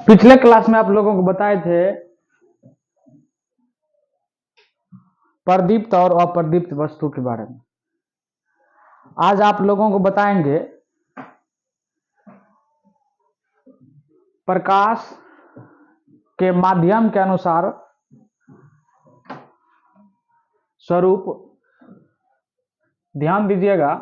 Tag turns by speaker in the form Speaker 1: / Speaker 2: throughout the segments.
Speaker 1: पिछले क्लास में आप लोगों को बताए थे प्रदीप्त और अप्रदीप्त वस्तु के बारे में। आज आप लोगों को बताएंगे प्रकाश के माध्यम के अनुसार स्वरूप। ध्यान दीजिएगा,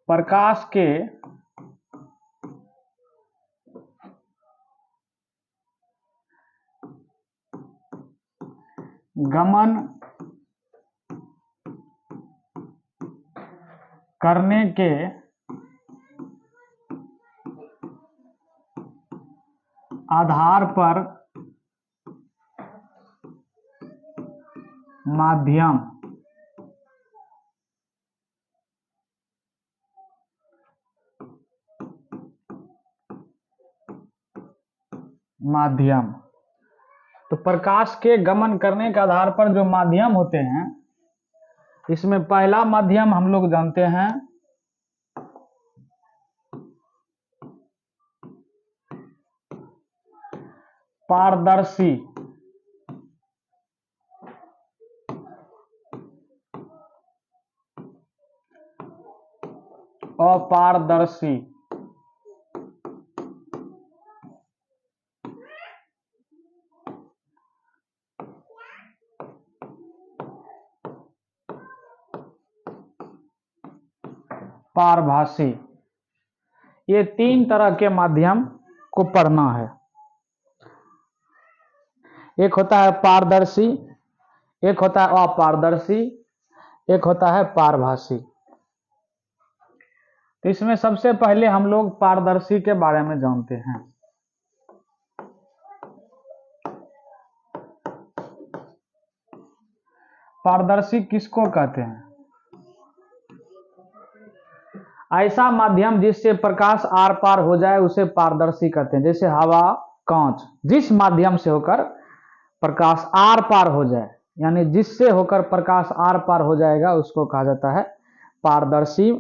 Speaker 1: प्रकाश के गमन करने के आधार पर माध्यम तो प्रकाश के गमन करने के आधार पर जो माध्यम होते हैं, इसमें पहला माध्यम हम लोग जानते हैं पारदर्शी। अपारदर्शी पारभासी। ये तीन तरह के माध्यम को पढ़ना है। एक होता है पारदर्शी, एक होता है अपारदर्शी, एक होता है पारभासी। तो इसमें सबसे पहले हम लोग पारदर्शी के बारे में जानते हैं। पारदर्शी किसको कहते हैं? ऐसा माध्यम जिससे प्रकाश आर पार हो जाए उसे पारदर्शी कहते हैं। जैसे हवा, कांच, जिस माध्यम से होकर प्रकाश आर पार हो जाए, यानी जिससे होकर प्रकाश आर पार हो जाएगा, उसको कहा जाता है पारदर्शी।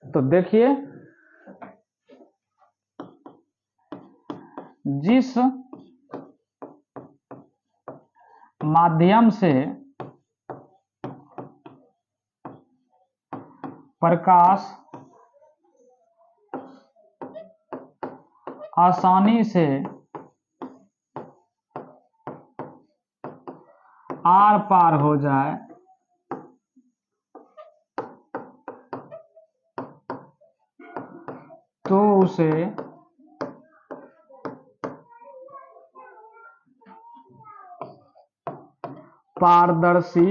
Speaker 1: तो देखिए, जिस माध्यम से प्रकाश आसानी से आर पार हो जाए तो उसे पारदर्शी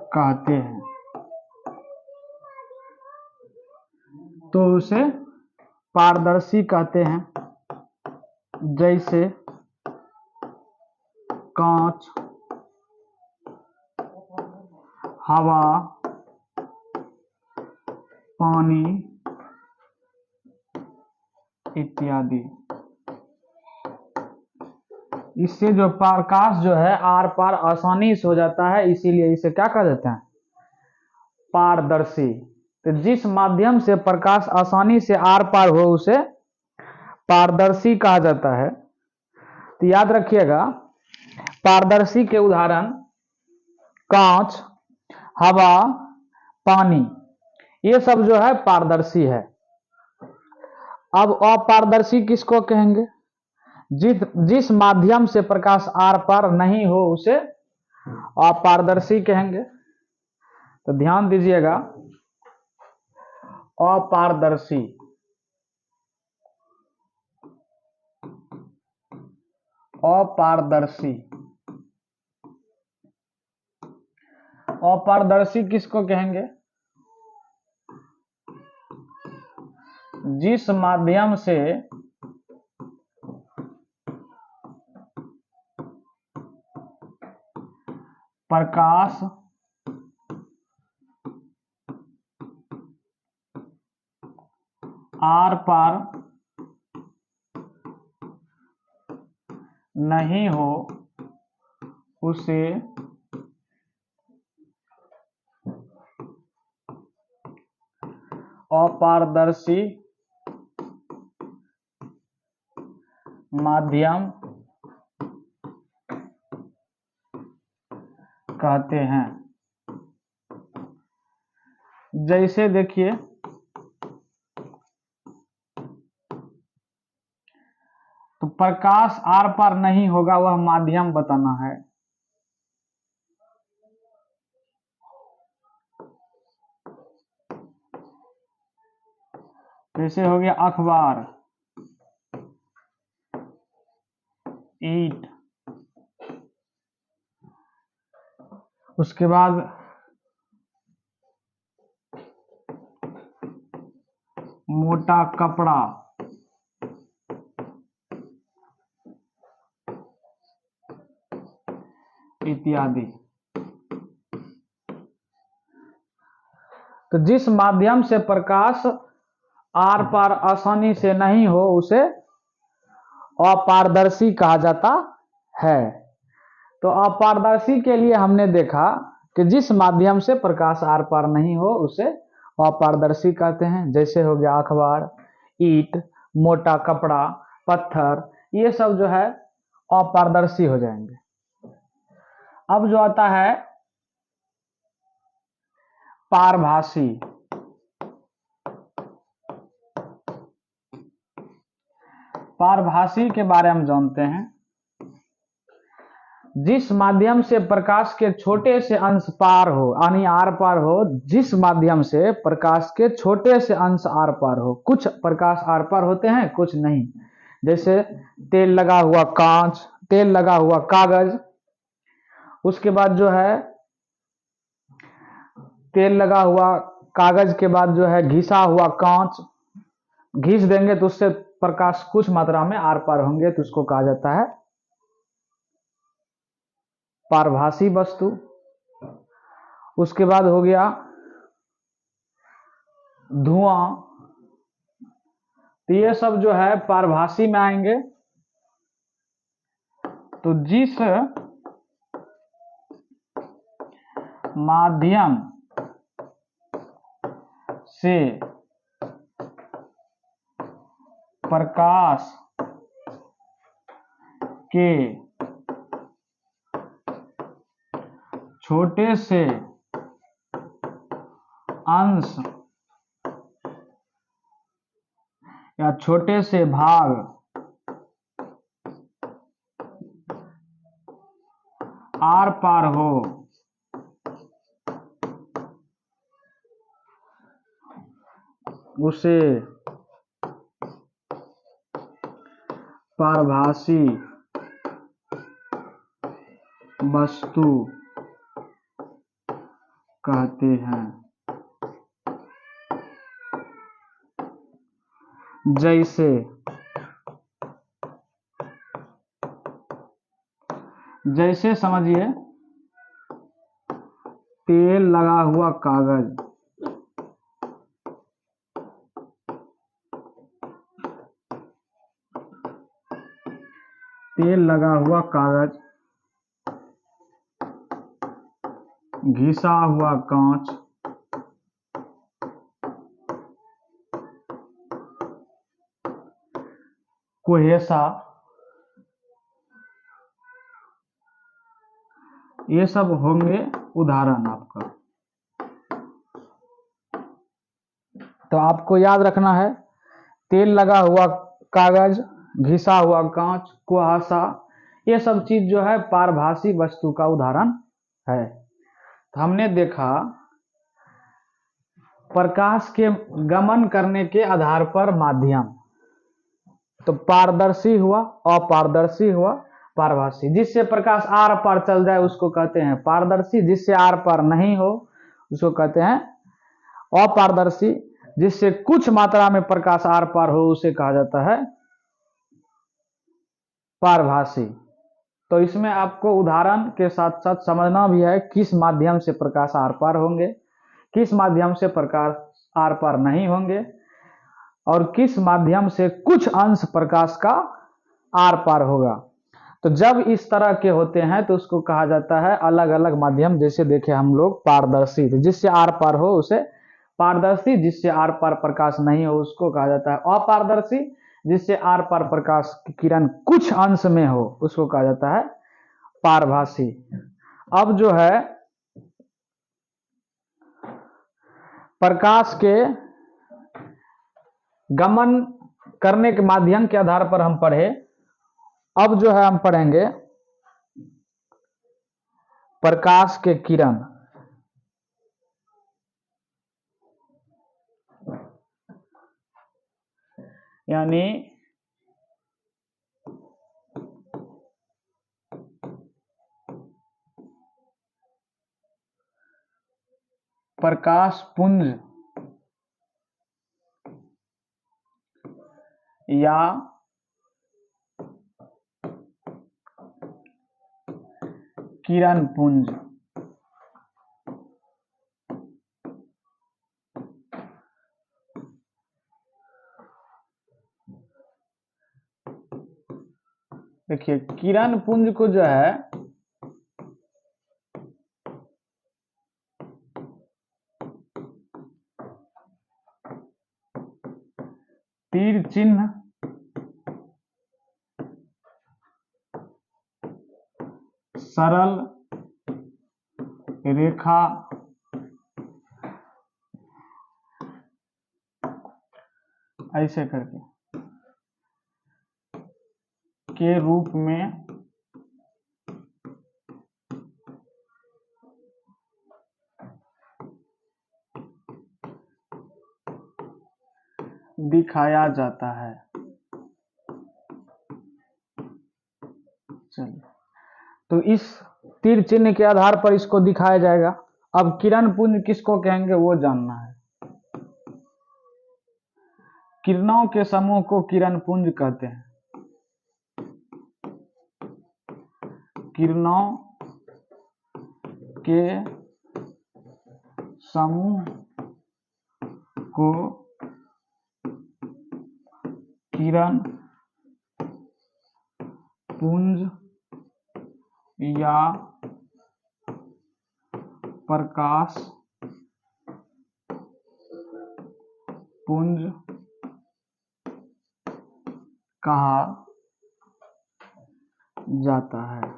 Speaker 1: कहते हैं। तो उसे पारदर्शी कहते हैं। जैसे कांच, हवा, पानी इत्यादि। इससे जो प्रकाश जो है आर पार आसानी से हो जाता है, इसीलिए इसे क्या कहा जाता है? पारदर्शी। तो जिस माध्यम से प्रकाश आसानी से आर पार हो उसे पारदर्शी कहा जाता है। तो याद रखिएगा, पारदर्शी के उदाहरण कांच, हवा, पानी, ये सब जो है पारदर्शी है। अब अपारदर्शी किसको कहेंगे? जिस माध्यम से प्रकाश आर पार नहीं हो उसे अपारदर्शी कहेंगे। तो ध्यान दीजिएगा, अपारदर्शी अपारदर्शी अपारदर्शी किसको कहेंगे? जिस माध्यम से प्रकाश आर पार नहीं हो उसे अपारदर्शी माध्यम कहते हैं। जैसे देखिए, तो प्रकाश आर पार नहीं होगा, वह माध्यम बताना है। जैसे हो गया अखबार, ईंट, उसके बाद मोटा कपड़ा, इत्यादि। तो जिस माध्यम से प्रकाश आर पार आसानी से नहीं हो उसे अपारदर्शी कहा जाता है। तो अपारदर्शी के लिए हमने देखा कि जिस माध्यम से प्रकाश आर पार नहीं हो उसे अपारदर्शी कहते हैं। जैसे हो गया अखबार, ईंट, मोटा कपड़ा, पत्थर, ये सब जो है अपारदर्शी हो जाएंगे। अब जो आता है पारभासी। पारभासी के बारे में जानते हैं। जिस माध्यम से प्रकाश के छोटे से अंश पार हो, यानी आर पार हो, जिस माध्यम से प्रकाश के छोटे से अंश आर पार हो। कुछ प्रकाश आर पार होते हैं, कुछ नहीं। जैसे तेल लगा हुआ कांच, तेल लगा हुआ कागज, उसके बाद जो है तेल लगा हुआ कागज के बाद जो है घिसा हुआ कांच, घिस देंगे तो उससे प्रकाश कुछ मात्रा में आर पार होंगे, तो उसको कहा जाता है पारभासी वस्तु। उसके बाद हो गया धुआं। तो ये सब जो है पारभासी में आएंगे। तो जिस माध्यम से प्रकाश के छोटे से अंश या छोटे से भाग आर पार हो उसे पारभासी वस्तु कहते हैं। जैसे समझिए तेल लगा हुआ कागज, तेल लगा हुआ कागज, घिसा हुआ कांच, कुहेसा, ये सब होंगे उदाहरण आपका। तो आपको याद रखना है, तेल लगा हुआ कागज, घिसा हुआ कांच, कुहासा, ये सब चीज जो है पारभासी वस्तु का उदाहरण है। तो हमने देखा प्रकाश के गमन करने के आधार पर माध्यम, तो पारदर्शी हुआ, अपारदर्शी हुआ, पारभासी। जिससे प्रकाश आर पार चल जाए उसको कहते हैं पारदर्शी, जिससे आर पार नहीं हो उसको कहते हैं अपारदर्शी, जिससे कुछ मात्रा में प्रकाश आर पार हो उसे कहा जाता है पारभासी। तो इसमें आपको उदाहरण के साथ साथ समझना भी है किस माध्यम से प्रकाश आर पार होंगे, किस माध्यम से प्रकाश आर पार नहीं होंगे, और किस माध्यम से कुछ अंश प्रकाश का आर पार होगा। तो जब इस तरह के होते हैं तो उसको कहा जाता है अलग अलग माध्यम। जैसे देखे हम लोग पारदर्शी, तो जिससे आर पार हो उसे पारदर्शी, जिससे आर पार प्रकाश नहीं हो उसको कहा जाता है अपारदर्शी, जिससे आर पार प्रकाश की किरण कुछ अंश में हो उसको कहा जाता है पारभासी। अब जो है प्रकाश के गमन करने के माध्यम के आधार पर हम पढ़े। अब जो है हम पढ़ेंगे प्रकाश के किरण। यानी प्रकाश पुंज या किरण पुंज। देखिए किरण पुंज को जो है तीर चिन्ह सरल रेखा ऐसे करके के रूप में दिखाया जाता है। चलिए, तो इस तीर चिन्ह के आधार पर इसको दिखाया जाएगा। अब किरण पुंज किसको कहेंगे वो जानना है। किरणों के समूह को किरण पुंज कहते हैं। किरणों के समूह को किरण पुंज या प्रकाश पुंज कहा जाता है।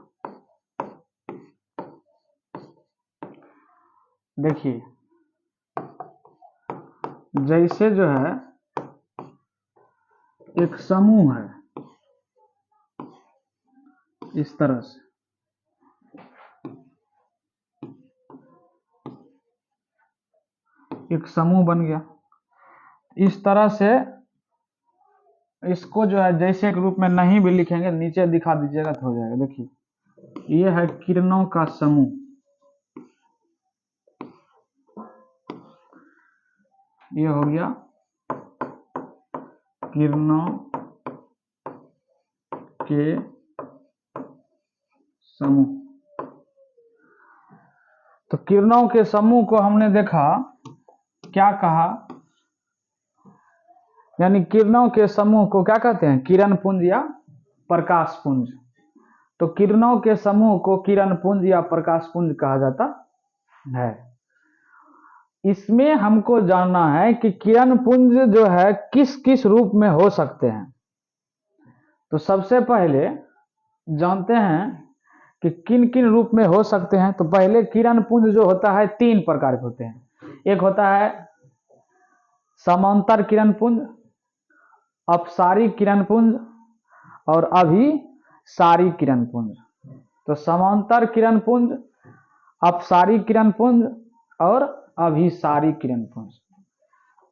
Speaker 1: देखिए जैसे जो है एक समूह है इस तरह से, एक समूह बन गया इस तरह से। इसको जो है जैसे के रूप में नहीं भी लिखेंगे नीचे दिखा दीजिएगा तो हो जाएगा। देखिए ये है किरणों का समूह, ये हो गया किरणों के समूह। तो किरणों के समूह को हमने देखा क्या कहा, यानी किरणों के समूह को क्या कहते हैं किरण पुंज या प्रकाश पुंज। तो किरणों के समूह को किरण पुंज या प्रकाश पुंज कहा जाता है। इसमें हमको जानना है कि किरण पुंज जो है किस किस रूप में हो सकते हैं। तो सबसे पहले जानते हैं कि किन किन रूप में हो सकते हैं। तो पहले किरण पुंज जो होता है तीन प्रकार के होते हैं। एक होता है समांतर किरण पुंज, अपसारी किरण पुंज और अभिसारी किरण पुंज। तो समांतर किरण पुंज, अपसारी किरण पुंज और अभिसारी किरण पुंज।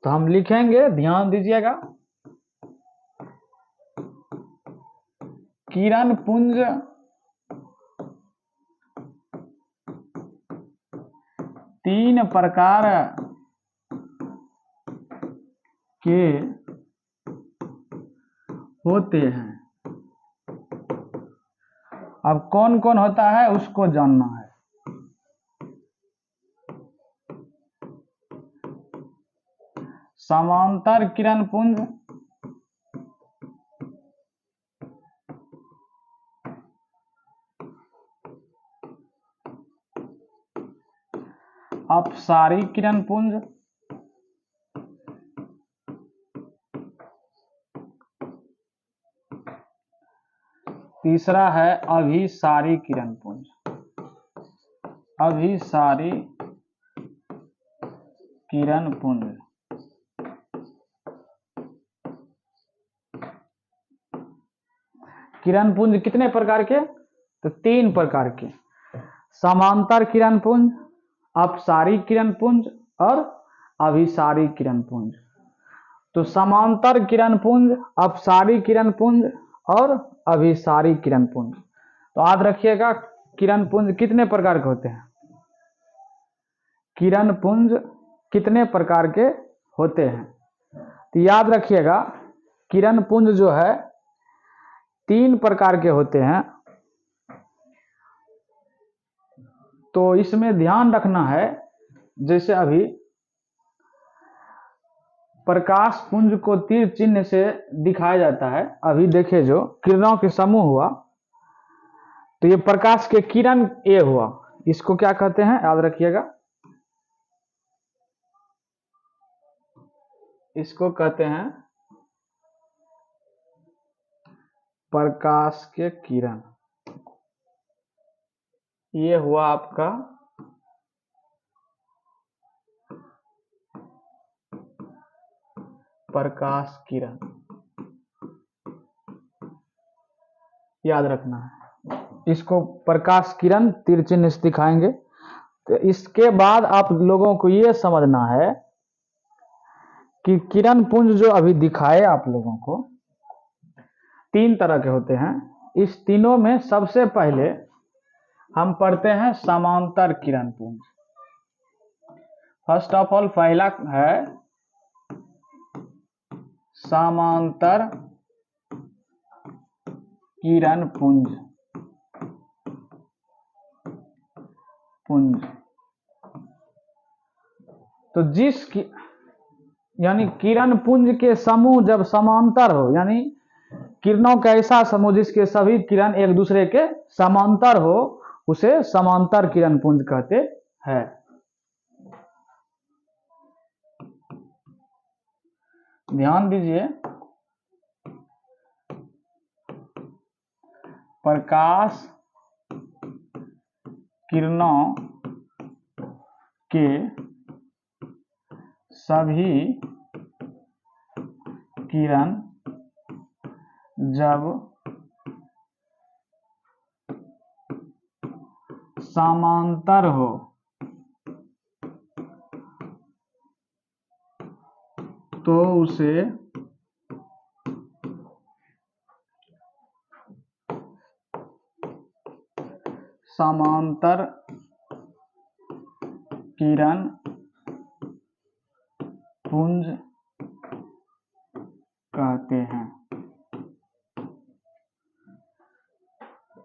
Speaker 1: तो हम लिखेंगे, ध्यान दीजिएगा, किरण पुंज तीन प्रकार के होते हैं। अब कौन कौन होता है उसको जानना है। समांतर किरण पुंज अपसारी किरण पुंज तीसरा है अभिसारी किरण पुंज। अभिसारी किरण पुंज किरण पुंज कितने प्रकार के? तो 3 प्रकार के, समांतर किरण पुंज, अपसारी किरण पुंज और अभिसारी किरण पुंज। तो समांतर किरण पुंज, अपसारी किरण पुंज और अभिसारी किरण पुंज। तो याद रखिएगा किरण पुंज कितने प्रकार के होते हैं। किरण पुंज कितने प्रकार के होते हैं, तो याद रखिएगा किरण पुंज जो है 3 प्रकार के होते हैं। तो इसमें ध्यान रखना है, जैसे अभी प्रकाश पुंज को तीर चिन्ह से दिखाया जाता है। अभी देखिए जो किरणों के समूह हुआ, तो ये प्रकाश के किरण ए हुआ, इसको क्या कहते हैं याद रखिएगा, इसको कहते हैं प्रकाश के किरण। ये हुआ आपका प्रकाश किरण, याद रखना है। इसको प्रकाश किरण तीर चिन्ह से दिखाएंगे। तो इसके बाद आप लोगों को ये समझना है कि किरण पुंज जो अभी दिखाए आप लोगों को 3 तरह के होते हैं। इस तीनों में सबसे पहले हम पढ़ते हैं समांतर किरण पुंज। फर्स्ट ऑफ ऑल पहला है समांतर किरण पुंज। तो यानी किरण पुंज के समूह जब समांतर हो, यानी किरणों का ऐसा समूह जिसके सभी किरण एक दूसरे के समांतर हो, उसे समांतर किरण पुंज कहते हैं। ध्यान दीजिए, प्रकाश किरणों के सभी किरण जब समांतर हो तो उसे समांतर किरण पुंज कहते हैं।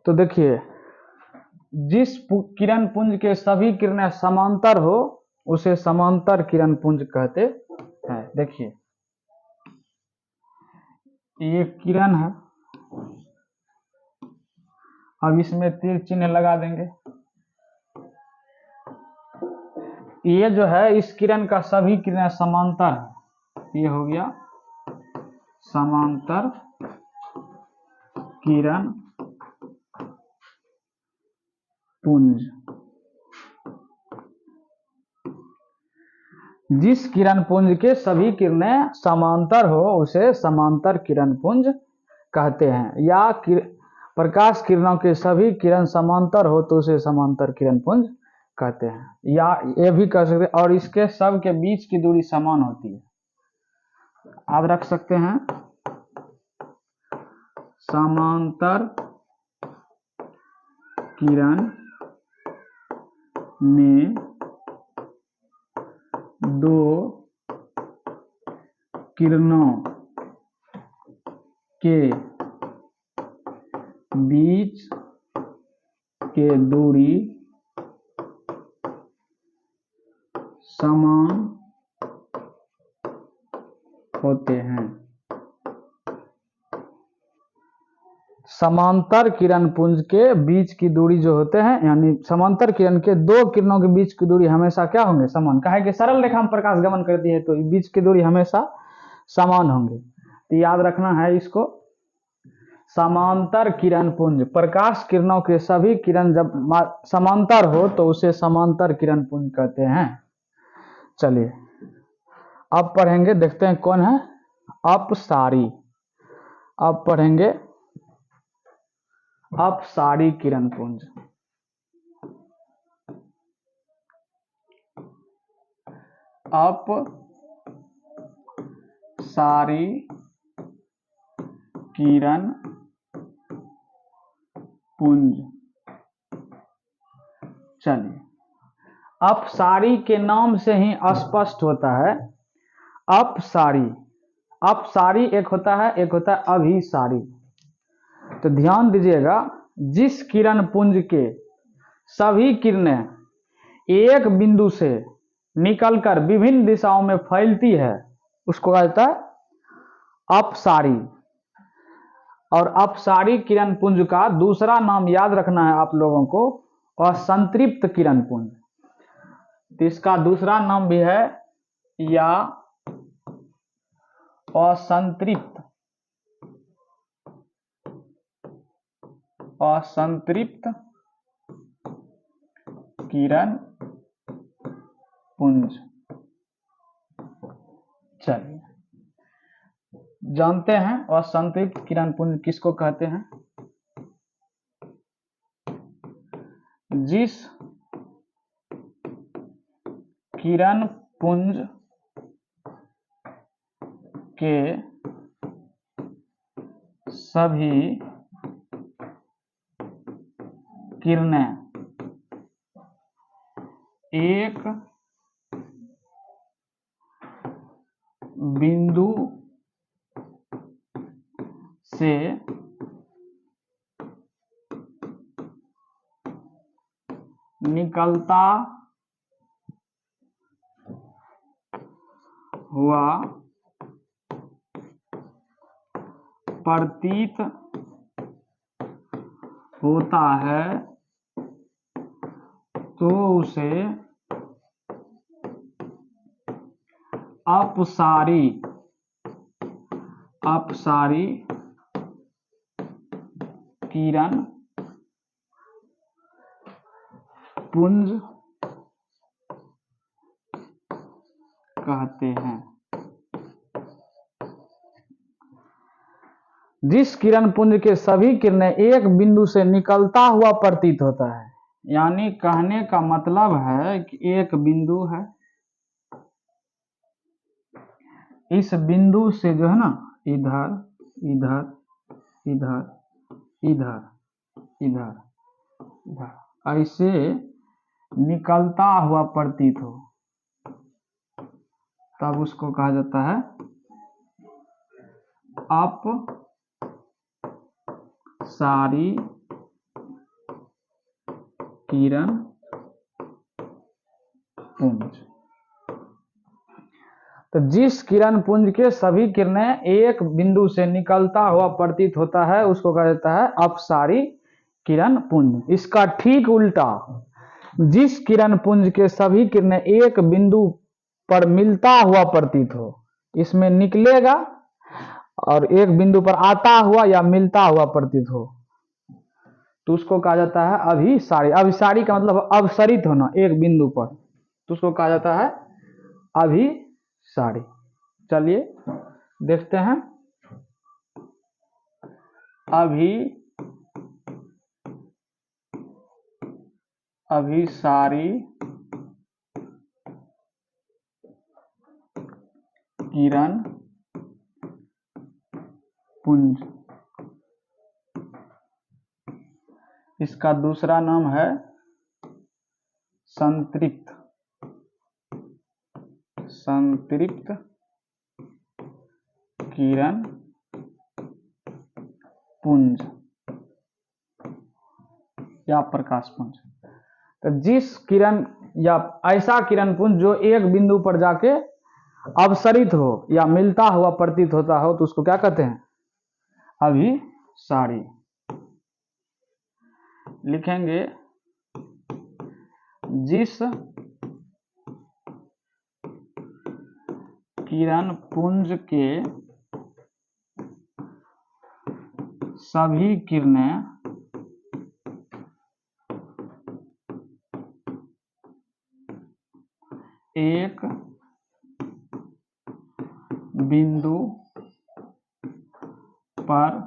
Speaker 1: तो देखिए, जिस किरण पुंज के सभी किरणें समांतर हो उसे समांतर किरण पुंज कहते हैं। देखिए ये किरण है, अब इसमें तीर चिन्ह लगा देंगे। ये जो है इस किरण का सभी किरणें समांतर है, ये हो गया समांतर किरण पुंज। जिस किरण पुंज के सभी किरणें समांतर हो उसे समांतर किरण पुंज कहते हैं। या प्रकाश किरणों के सभी किरण समांतर हो तो उसे समांतर किरण पुंज कहते हैं, या ये भी कह सकते हैं। और इसके सब के बीच की दूरी समान होती है, आप रख सकते हैं समांतर किरण में 2 किरणों के बीच के दूरी समान होते हैं। समांतर किरण पुंज के बीच की दूरी जो होते हैं, यानी समांतर किरण के दो किरणों के बीच की दूरी हमेशा क्या होंगे? समान। कहा है कि सरल रेखा में प्रकाश गमन करती है तो बीच की दूरी हमेशा समान होंगे। तो याद रखना है इसको। समांतर किरण पुंज, प्रकाश किरणों के सभी किरण जब समांतर हो तो उसे समांतर किरण पुंज कहते हैं। चलिए अब पढ़ेंगे, देखते हैं कौन है अपसारी। अब पढ़ेंगे अपसारी किरण पुंज। अपसारी किरण पुंज। चलिए, अपसारी के नाम से ही स्पष्ट होता है। अपसारी, अपसारी एक होता है, एक होता है अभिसारी। तो ध्यान दीजिएगा, जिस किरण पुंज के सभी किरणें एक बिंदु से निकलकर विभिन्न दिशाओं में फैलती है उसको कहा जाता है अपसारी। और अपसारी किरण पुंज का दूसरा नाम याद रखना है आप लोगों को, असंतृप्त किरण पुंज। तो इसका दूसरा नाम भी है या असंतृप्त किरण पुंज। चलिए जानते हैं असंतृप्त किरण पुंज किसको कहते हैं। जिस किरण पुंज के सभी किरणें एक बिंदु से निकलता हुआ प्रतीत होता है तो उसे अपसारी किरण पुंज कहते हैं। जिस किरण पुंज के सभी किरणें एक बिंदु से निकलता हुआ प्रतीत होता है, यानी कहने का मतलब है कि एक बिंदु है, इस बिंदु से जो है ना इधर इधर इधर इधर इधर इधर ऐसे निकलता हुआ प्रतीत हो तब उसको कहा जाता है अपसारी किरण पुंज। तो जिस किरण पुंज के सभी किरणें एक बिंदु से निकलता हुआ प्रतीत होता है उसको कहा जाता है अपसारी किरण पुंज। इसका ठीक उल्टा, जिस किरण पुंज के सभी किरणें एक बिंदु पर मिलता हुआ प्रतीत हो, इसमें निकलेगा और एक बिंदु पर आता हुआ या मिलता हुआ प्रतीत हो तो उसको कहा जाता है अभिसारी। अभिसारी का मतलब अवसरित होना एक बिंदु पर, तो उसको कहा जाता है अभिसारी। चलिए देखते हैं अभिसारी किरण पुंज। इसका दूसरा नाम है संतृप्त किरण पुंज या प्रकाश पुंज। तो जिस किरण या ऐसा किरण पुंज जो एक बिंदु पर जाके अपसरित हो या मिलता हुआ प्रतीत होता हो तो उसको क्या कहते हैं? अभिसारी। लिखेंगे जिस किरण पुंज के सभी किरणें एक बिंदु पर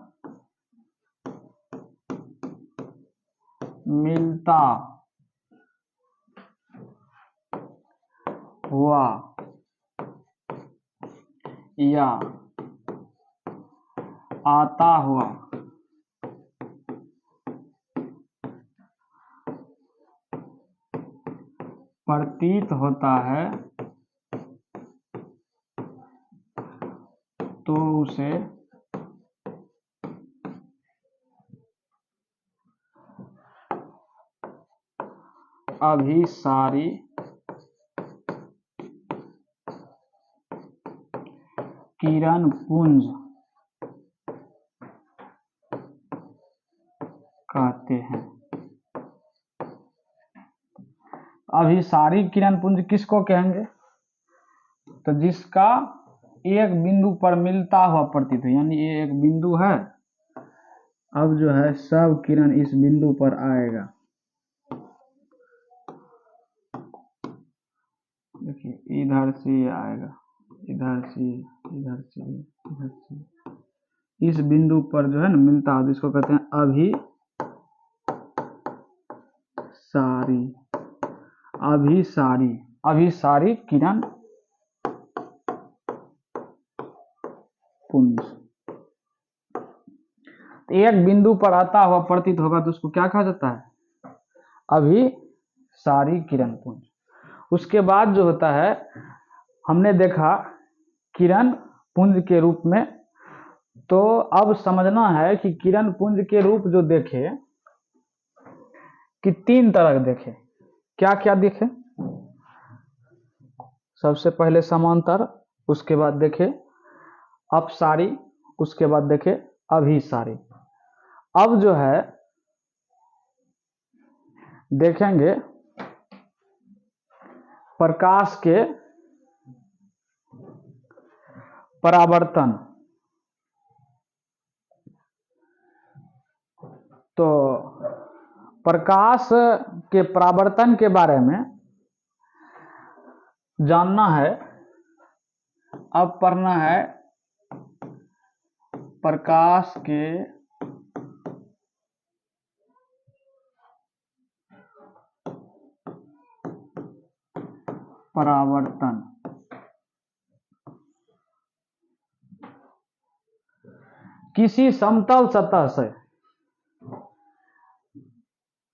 Speaker 1: मिलता हुआ या आता हुआ प्रतीत होता है तो उसे अभिसारी किरण पुंज कहते हैं। अभिसारी किरण पुंज किसको कहेंगे? तो जिसका एक बिंदु पर मिलता हुआ प्रतीत हो, यानी ये एक बिंदु है, अब जो है सब किरण इस बिंदु पर आएगा। देखिए इधर से आएगा, इधर से, इधर से, इधर से, इस बिंदु पर जो है ना मिलता है, जिसको कहते हैं अभिसारी। अभिसारी, अभिसारी किरण पुंज। एक बिंदु पर आता हुआ प्रतीत होगा तो उसको क्या कहा जाता है? अभिसारी किरण पुंज। उसके बाद जो होता है, हमने देखा किरण पुंज के रूप में, तो अब समझना है कि किरण पुंज के रूप जो देखे कि तीन तरह देखे। क्या क्या देखे? सबसे पहले समांतर, उसके बाद देखे अपसारी, उसके बाद देखे अभिसारी। अब जो है देखेंगे प्रकाश के परावर्तन। तो प्रकाश के परावर्तन के बारे में जानना है, अब पढ़ना है प्रकाश के परावर्तन। किसी समतल सतह से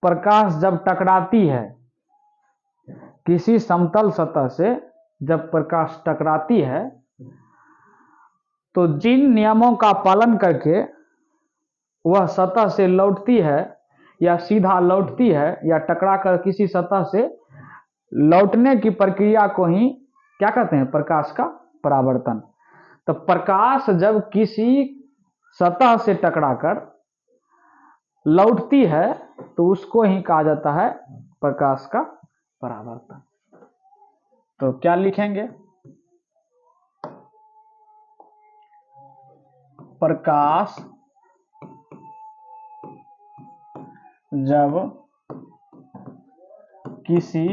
Speaker 1: प्रकाश जब टकराती है, किसी समतल सतह से जब प्रकाश टकराती है, तो जिन नियमों का पालन करके वह सतह से लौटती है या सीधा लौटती है या टकराकर किसी सतह से लौटने की प्रक्रिया को ही क्या कहते हैं? प्रकाश का परावर्तन। तो प्रकाश जब किसी सतह से टकराकर लौटती है तो उसको ही कहा जाता है प्रकाश का परावर्तन। तो क्या लिखेंगे? प्रकाश जब किसी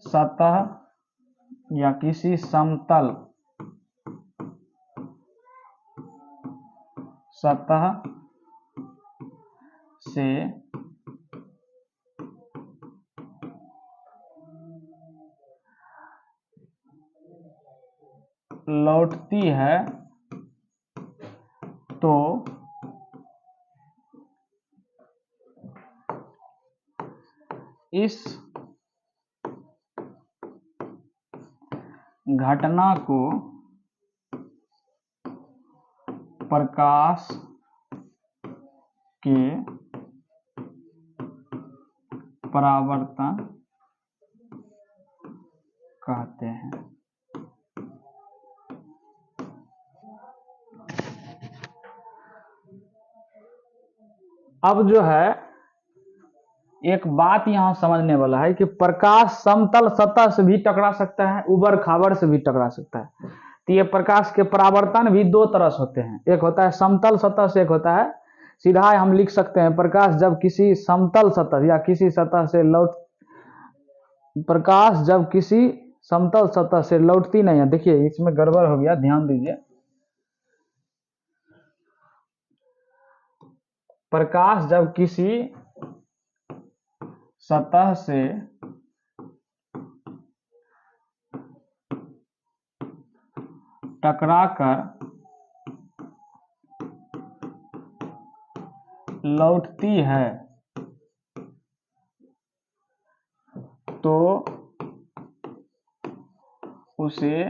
Speaker 1: सतह या किसी समतल सतह से लौटती है तो इस घटना को प्रकाश के परावर्तन कहते हैं। अब जो है एक बात यहां समझने वाला है कि प्रकाश समतल सतह से भी टकरा सकता है, उबड़ खाबड़ से भी टकरा सकता है। तो ये प्रकाश के परावर्तन भी दो तरह से होते हैं, एक होता है समतल सतह से, एक होता है सीधा। हम लिख सकते हैं प्रकाश जब किसी समतल सतह या किसी सतह से प्रकाश जब किसी समतल सतह से लौटती नहीं है। देखिए इसमें गड़बड़ हो गया, ध्यान दीजिए। प्रकाश जब किसी सतह से टकराकर लौटती है तो उसे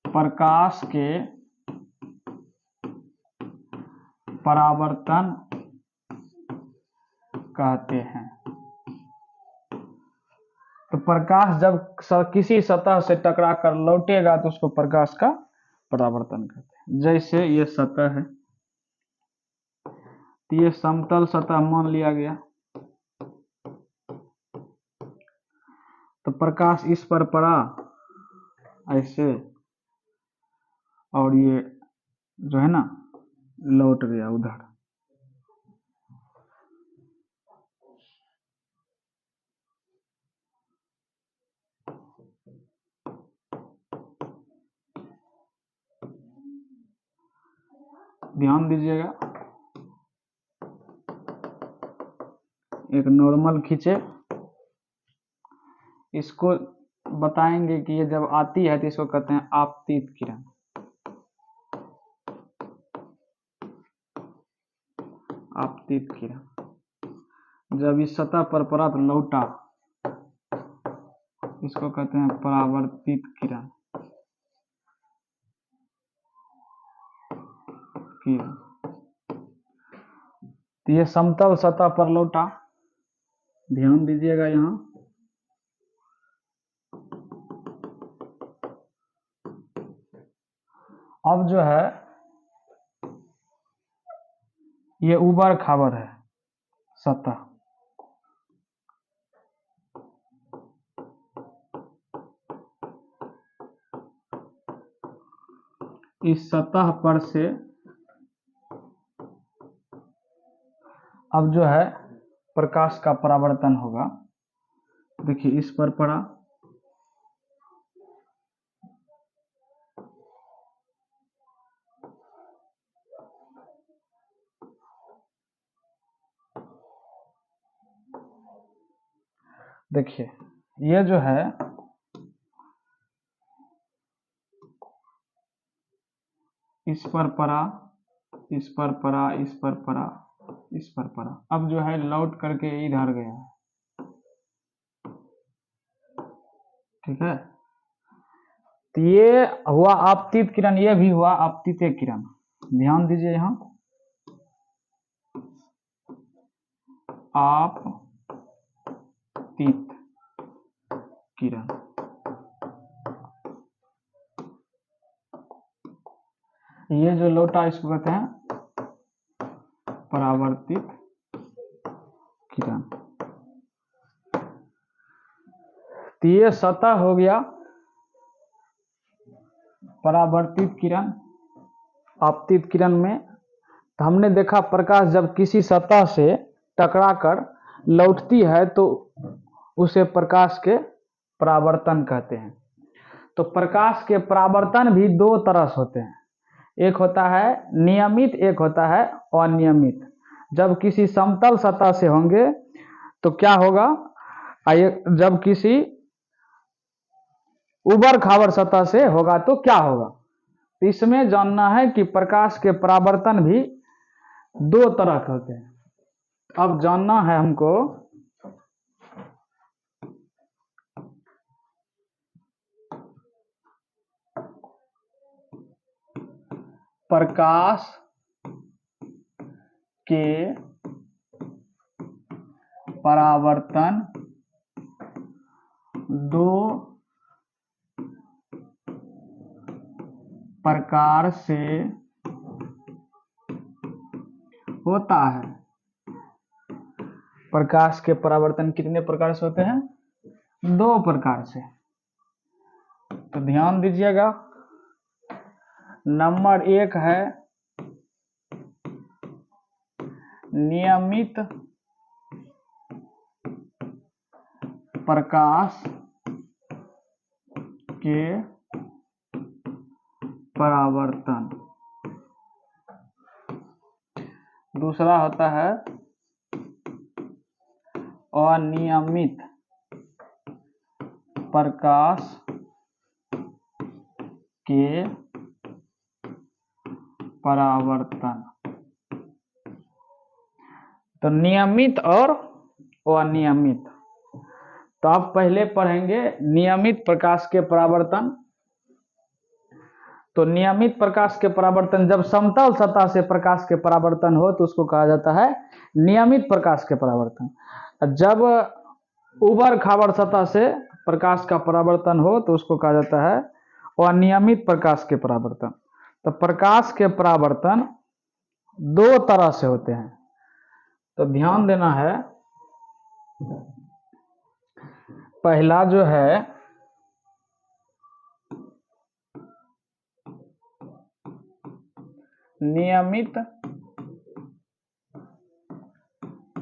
Speaker 1: प्रकाश के परावर्तन कहते हैं। तो प्रकाश जब किसी सतह से टकराकर लौटेगा तो उसको प्रकाश का परावर्तन कहते हैं। जैसे ये सतह है, तो ये समतल सतह मान लिया गया, तो प्रकाश इस पर पड़ा ऐसे, और ये जो है ना लौट गया उधर। ध्यान दीजिएगा, एक नॉर्मल खींचे, इसको बताएंगे कि ये जब आती है तो इसको कहते हैं आपतित किरण। आपतित किरण जब इस सतह पर पड़ा तो लौटा, इसको कहते हैं परावर्तित किरण। तो ये समतल सतह पर लौटा, ध्यान दीजिएगा यहां। अब जो है ये ऊबड़ खाबड़ है सतह, इस सतह पर से अब जो है प्रकाश का परावर्तन होगा। देखिए इस पर पड़ा, देखिए ये जो है इस पर पड़ा, इस पर पड़ा, इस पर पड़ा, इस पर पड़ा, अब जो है लौट करके इधर गया। ठीक है, तो ये हुआ आपतित किरण, ये भी हुआ आपतित किरण। ध्यान दीजिए यहां, आपतित किरण। ये जो लौटा इसको कहते हैं परावर्तित किरण। तो ये सतह हो गया परावर्तित किरण। आपतित किरण में तो हमने देखा प्रकाश जब किसी सतह से टकराकर लौटती है तो उसे प्रकाश के परावर्तन कहते हैं। तो प्रकाश के परावर्तन भी दो तरह से होते हैं, एक होता है नियमित, एक होता है अनियमित। जब किसी समतल सतह से होंगे तो क्या होगा, जब किसी उबड़ खाबड़ सतह से होगा तो क्या होगा। तो इसमें जानना है कि प्रकाश के परावर्तन भी दो तरह के होते हैं। अब जानना है हमको प्रकाश के परावर्तन दो प्रकार से होता है। प्रकाश के परावर्तन कितने प्रकार से होते हैं? दो प्रकार से। तो ध्यान दीजिएगा, नंबर 1 है नियमित प्रकाश के परावर्तन। दूसरा होता है अनियमित प्रकाश के परावर्तन। तो नियमित और अनियमित। तो आप पहले पढ़ेंगे नियमित प्रकाश के परावर्तन। तो नियमित प्रकाश के परावर्तन, जब समतल सतह से प्रकाश के परावर्तन हो तो उसको कहा जाता है नियमित प्रकाश के परावर्तन। जब उबड़ खाबड़ सतह से प्रकाश का परावर्तन हो तो उसको कहा जाता है अनियमित प्रकाश के परावर्तन। तो प्रकाश के परावर्तन दो तरह से होते हैं। तो ध्यान देना है, पहला जो है नियमित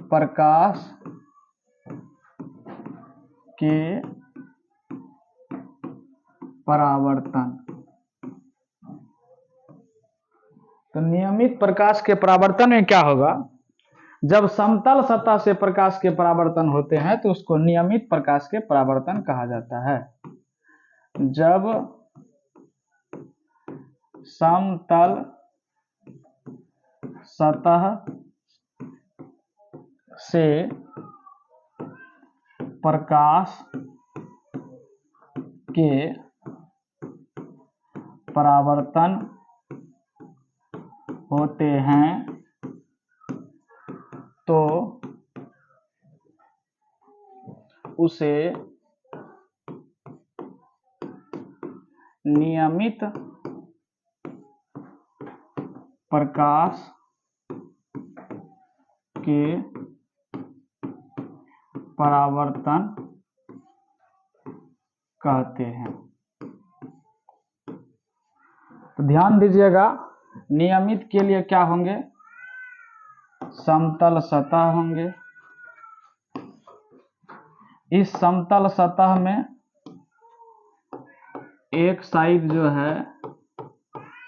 Speaker 1: प्रकाश के परावर्तन। तो नियमित प्रकाश के परावर्तन में क्या होगा, जब समतल सतह से प्रकाश के परावर्तन होते हैं तो उसको नियमित प्रकाश के परावर्तन कहा जाता है। जब समतल सतह से प्रकाश के परावर्तन होते हैं तो उसे नियमित प्रकाश के परावर्तन कहते हैं। तो ध्यान दीजिएगा, नियमित के लिए क्या होंगे, समतल सतह होंगे। इस समतल सतह में एक साइड जो है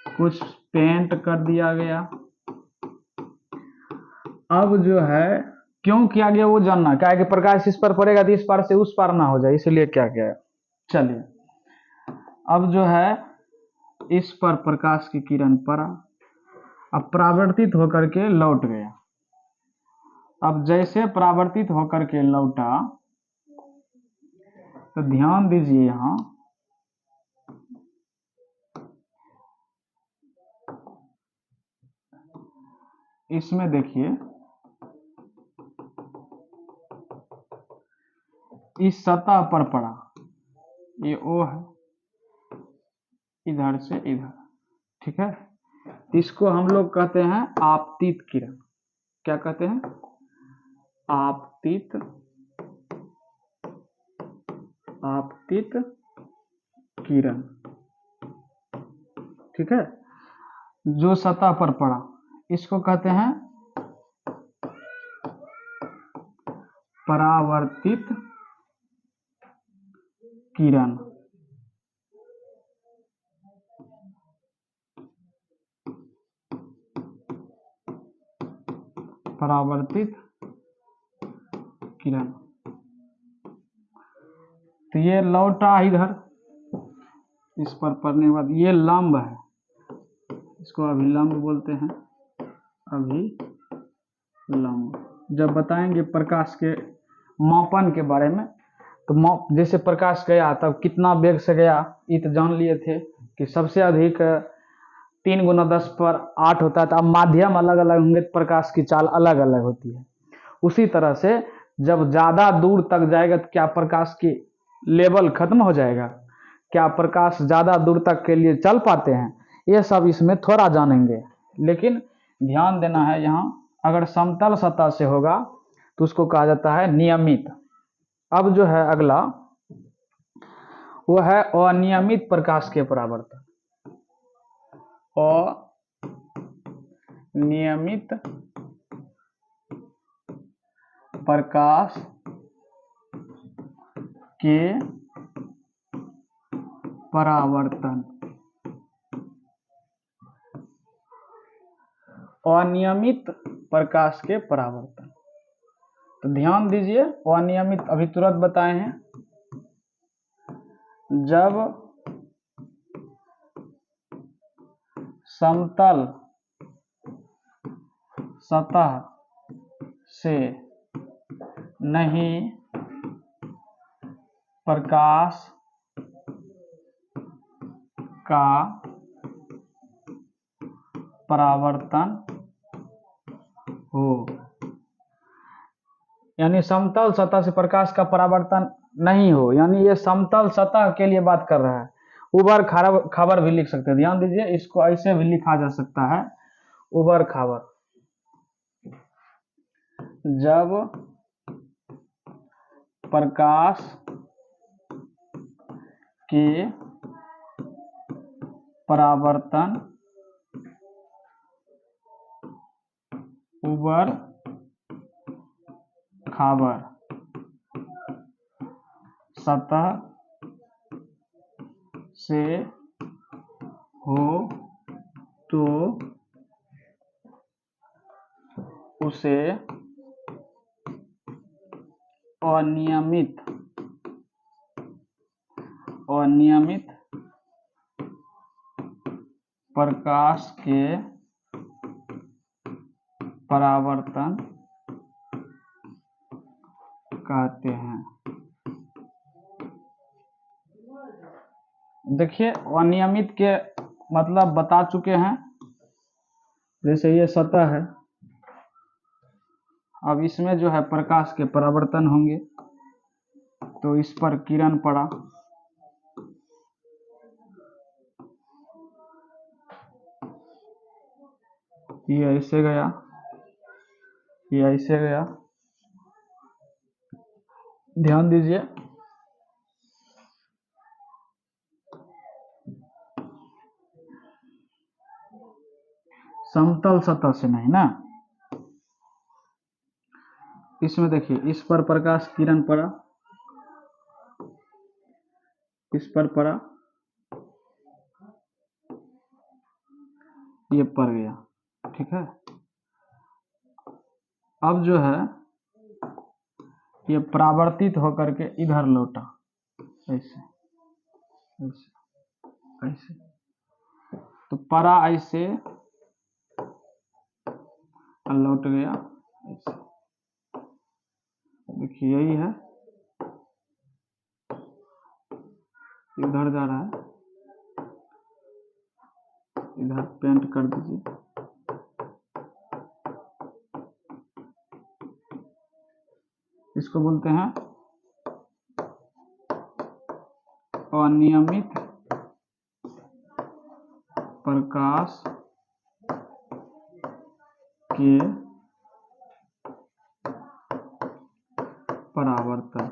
Speaker 1: कुछ पेंट कर दिया गया। अब जो है क्यों किया गया वो जानना, क्या है कि प्रकाश इस पर पड़ेगा तो इस पार से उस पार ना हो जाए, इसलिए क्या किया है। चलिए, अब जो है इस पर प्रकाश की किरण पड़ा, अब परावर्तित होकर के लौट गया। अब जैसे परावर्तित होकर के लौटा तो ध्यान दीजिए, यहां इसमें देखिए, इस सतह पर पड़ा, ये O है, इधर से इधर, ठीक है। इसको हम लोग कहते हैं आपतित किरण। क्या कहते हैं? आपतित किरण, ठीक है। जो सतह पर पड़ा इसको कहते हैं परावर्तित किरण। परावर्तित किरण। तो ये लौटा इधर, इस पर पड़ने के बाद ये लंब है, इसको अभिलंब बोलते हैं, अभिलंब। जब बताएंगे प्रकाश के मापन के बारे में तो जैसे प्रकाश गया तब कितना वेग से गया ये तो जान लिए थे कि सबसे अधिक 3 × 10⁸ होता है। तो अब माध्यम अलग अलग होंगे, प्रकाश की चाल अलग अलग होती है। उसी तरह से जब ज्यादा दूर तक जाएगा तो क्या प्रकाश की लेवल खत्म हो जाएगा, क्या प्रकाश ज़्यादा दूर तक के लिए चल पाते हैं, ये सब इसमें थोड़ा जानेंगे। लेकिन ध्यान देना है यहाँ, अगर समतल सतह से होगा तो उसको कहा जाता है नियमित। अब जो है अगला वो है अनियमित प्रकाश के परावर्तन। अनियमित प्रकाश के परावर्तन। अनियमित प्रकाश के परावर्तन, तो ध्यान दीजिए, अनियमित अभी तुरंत बताए हैं। जब समतल सतह से नहीं प्रकाश का परावर्तन हो, यानी समतल सतह से प्रकाश का परावर्तन नहीं हो, यानी ये समतल सतह के लिए बात कर रहा है। उबड़ खाबड़ भी लिख सकते हैं, ध्यान दीजिए, इसको ऐसे भी लिखा जा सकता है, उबड़ खाबड़। जब प्रकाश के परावर्तन उबड़ खाबड़ सतह से हो तो उसे अनियमित प्रकाश के परावर्तन कहते हैं। देखिए, अनियमित के मतलब बता चुके हैं। जैसे ये सतह है, अब इसमें जो है प्रकाश के परावर्तन होंगे, तो इस पर किरण पड़ा, ये ऐसे गया, ये ऐसे गया, ध्यान दीजिए। समतल सतह से नहीं ना, इसमें देखिए, इस पर प्रकाश किरण पड़ा, इस पर पड़ा, ये पड़ गया, ठीक है। अब जो है ये परावर्तित होकर के इधर लौटा, ऐसे ऐसे ऐसे, तो परा ऐसे लौट गया ऐसे। देखिए यही है, इधर जा रहा है, इधर पेंट कर दीजिए। इसको बोलते हैं अनियमित प्रकाश के परावर्तन।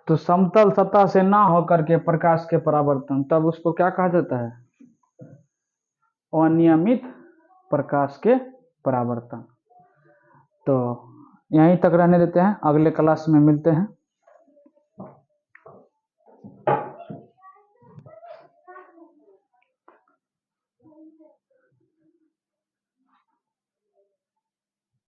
Speaker 1: तो समतल सतह से ना होकर के प्रकाश के परावर्तन, तब उसको क्या कहा जाता है? अनियमित प्रकाश के परावर्तन। तो यहीं तक रहने देते हैं, अगले क्लास में मिलते हैं।